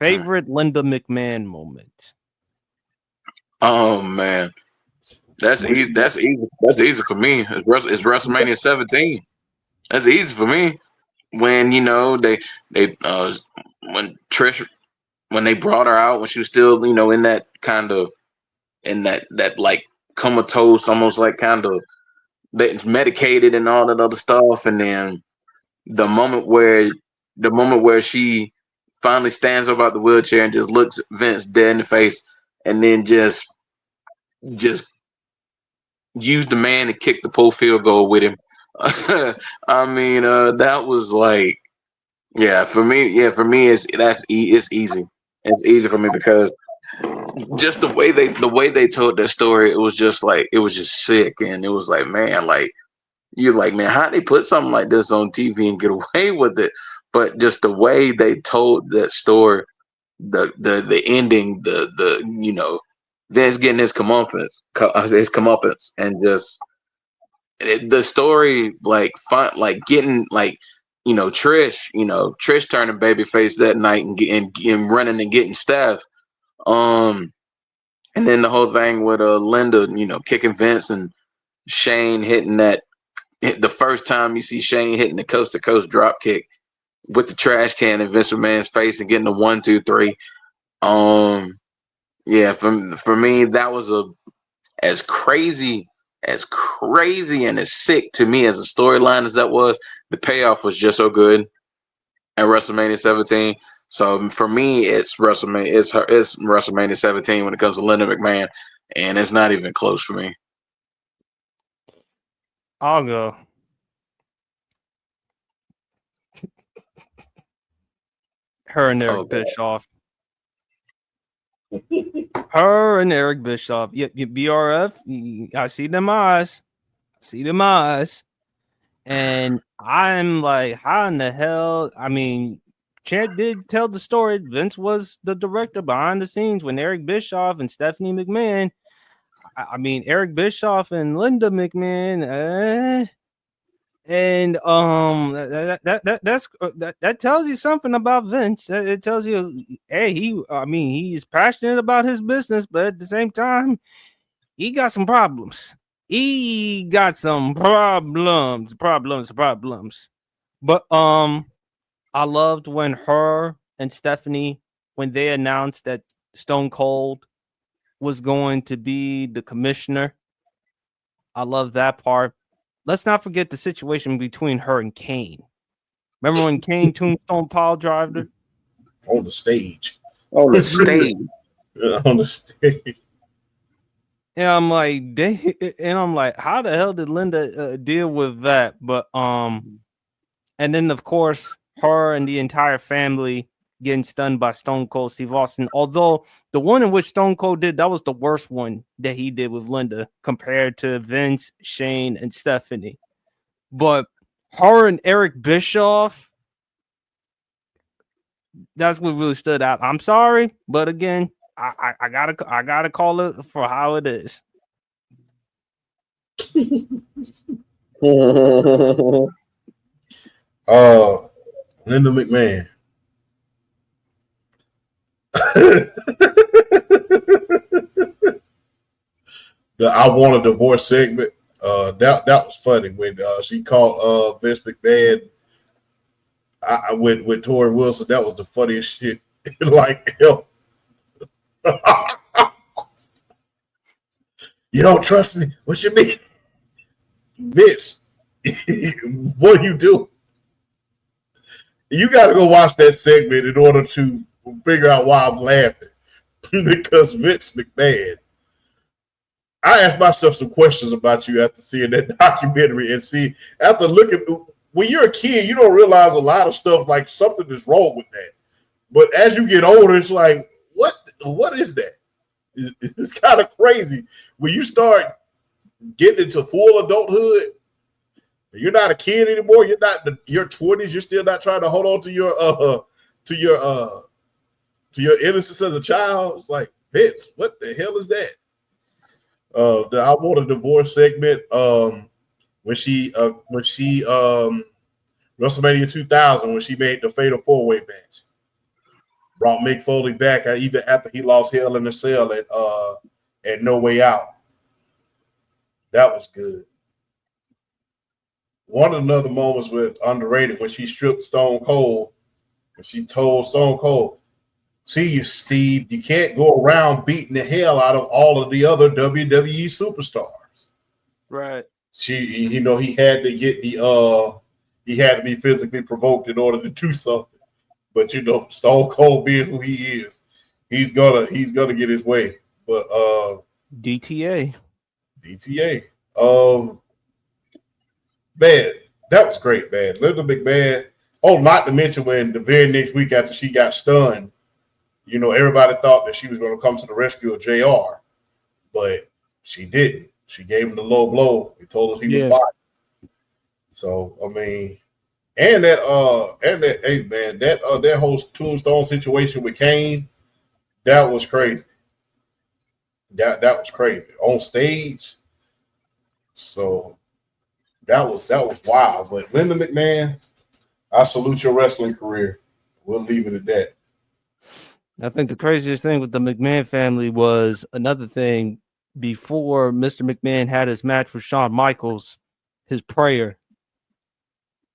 Favorite Linda McMahon moment? Oh man, that's easy. That's easy. That's easy for me. It's WrestleMania 17. That's easy for me. When they when Trish when they brought her out when she was still in that kind of in that like comatose, almost like kind of medicated and all that other stuff, and then the moment where the moment where she finally stands up out the wheelchair and just looks Vince dead in the face, and then just use the man to kick the pull field goal with him. I mean, that was like, for me, it's easy. It's easy for me because just the way they told that story, it was just like it was just sick, and it was like, man, like you're like, man, how they put something like this on TV and get away with it? But just the way they told that story, the ending, Vince getting his comeuppance, and just the story, like fun, like getting like Trish turning babyface that night and running and getting Steph, um, and then the whole thing with Linda, kicking Vince and Shane hitting the first time you see Shane hitting the coast to coast drop kick with the trash can in Vince McMahon's face and getting the 1, 2, 3. Um, yeah, for me that was as crazy and as sick to me as a storyline as that was. The payoff was just so good at WrestleMania 17. So for me, it's WrestleMania 17 when it comes to Linda McMahon, and it's not even close for me. I'll go. Her and Eric Bischoff. Her and Eric Bischoff. Yeah, BRF. I see them eyes. And I'm like, how in the hell? I mean, Chad did tell the story. Vince was the director behind the scenes when Eric Bischoff and Stephanie McMahon. I mean, Eric Bischoff and Linda McMahon. And that tells you something about Vince. It tells you, hey, he's passionate about his business, but at the same time, he got some problems. He got some problems. But I loved when her and Stephanie, when they announced that Stone Cold was going to be the commissioner. I love that part. Let's not forget the situation between her and Kane. Remember when Kane tombstone pile drived her? On the stage. On the stage. On the stage. And I'm like, how the hell did Linda deal with that? But and then of course her and the entire family getting stunned by Stone Cold Steve Austin. Although the one in which Stone Cold did, that was the worst one that he did with Linda compared to Vince, Shane, and Stephanie. But her and Eric Bischoff, that's what really stood out. I'm sorry, but again, I gotta call it for how it is. Linda McMahon. The I Want a Divorce segment. That was funny when she called Vince McMahon with Tori Wilson. That was the funniest shit. Like, hell. You don't trust me? What you mean? Vince, what do you do? You got to go watch that segment in order to figure out why I'm laughing. Because Vince McMahon, I asked myself some questions about you after seeing that documentary and after looking, when you're a kid, you don't realize a lot of stuff, like something is wrong with that. But as you get older, it's like, what is that? It's kind of crazy. When you start getting into full adulthood, you're not a kid anymore. You're not your 20s. You're still not trying to hold on to your innocence as a child. It's like, Vince, what the hell is that? I Want a Divorce segment. When she WrestleMania 2000, when she made the Fatal 4-Way match. brought Mick Foley back even after he lost Hell in a Cell at No Way Out. That was good. One of the other moments with underrated when she stripped Stone Cold and she told Stone Cold, "See you, Steve. You can't go around beating the hell out of all of the other WWE superstars." Right. He had to get he had to be physically provoked in order to do something. But Stone Cold being who he is, he's gonna get his way. But DTA. Man, that was great, man. Linda McMahon. Oh, not to mention when the very next week after she got stunned, everybody thought that she was going to come to the rescue of JR, but she didn't. She gave him the low blow. He told us he was fired. So I mean, and that hey man, that whole Tombstone situation with Kane, that was crazy. That was crazy on stage. So that was wild. But Linda McMahon, I salute your wrestling career. We'll leave it at that. I think the craziest thing with the McMahon family was another thing. Before Mr. McMahon had his match with Shawn Michaels, his prayer.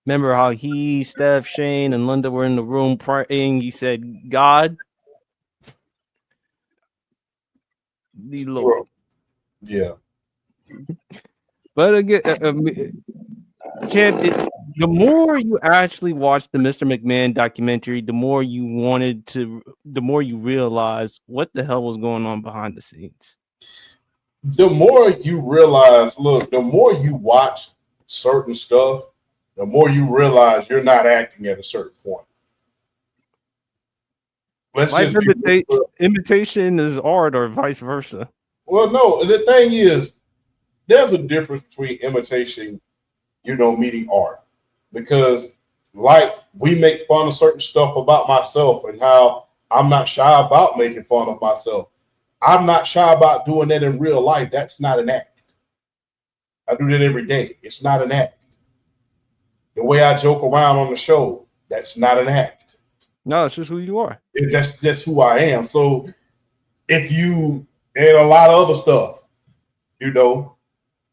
Remember how he, Steph, Shane, and Linda were in the room praying? He said, "God, the Lord." Yeah. But again, Chad, the more you actually watch the Mr. McMahon documentary, the more you realize what the hell was going on behind the scenes. The more you realize, the more you watch certain stuff, the more you realize you're not acting at a certain point. Imitation is art, or vice versa. Well, no, the thing is, there's a difference between imitation, meeting art. Because, like, we make fun of certain stuff about myself and how I'm not shy about making fun of myself. I'm not shy about doing that in real life. That's not an act. I do that every day. It's not an act. The way I joke around on the show, that's not an act. No, it's just who you are. That's who I am. So if you, and a lot of other stuff,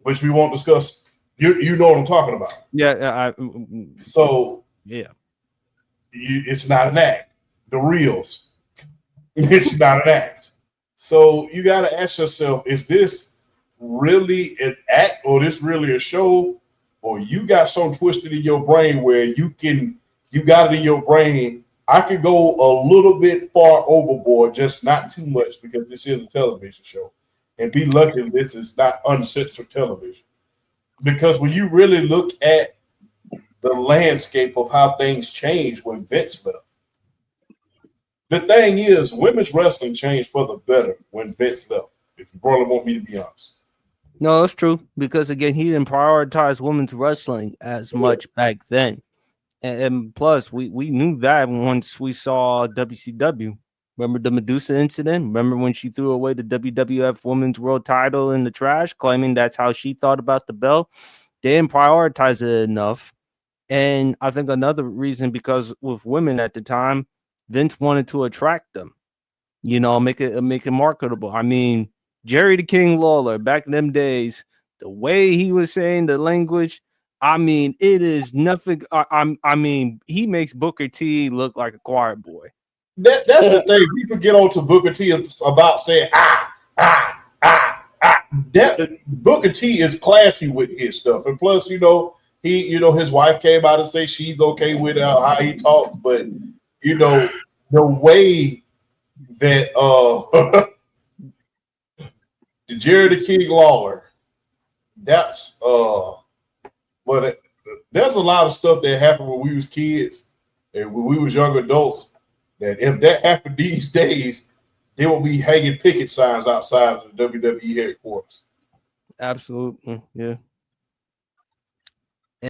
which we won't discuss, you know what I'm talking about. Yeah. So yeah, it's not an act. The reels, it's not an act. So you got to ask yourself, is this really an act, or this really a show, or you got something twisted in your brain where you got it in your brain, I could go a little bit far overboard, just not too much, because this is a television show, and be lucky this is not uncensored television. Because when you really look at the landscape of how things changed when Vince left, the thing is, women's wrestling changed for the better when Vince left. If you really want me to be honest. No, it's true, because again, he didn't prioritize women's wrestling as much back then, and plus, we knew that once we saw WCW. Remember the Medusa incident? Remember when she threw away the WWF Women's World Title in the trash, claiming that's how she thought about the belt? They didn't prioritize it enough, and I think another reason, because with women at the time, Vince wanted to attract them, make it marketable. I mean, Jerry the King Lawler, back in them days, the way he was saying the language, I mean, it is nothing. I mean, he makes Booker T look like a choir boy. That's the thing. People get on to Booker T about saying ah. That Booker T is classy with his stuff, and plus, he, his wife came out and say she's okay with how he talks, but the way that Jerry the King Lawler, that's but there's a lot of stuff that happened when we was kids and when we was young adults, that if that happened these days, they will be hanging picket signs outside of the WWE headquarters. Absolutely, yeah.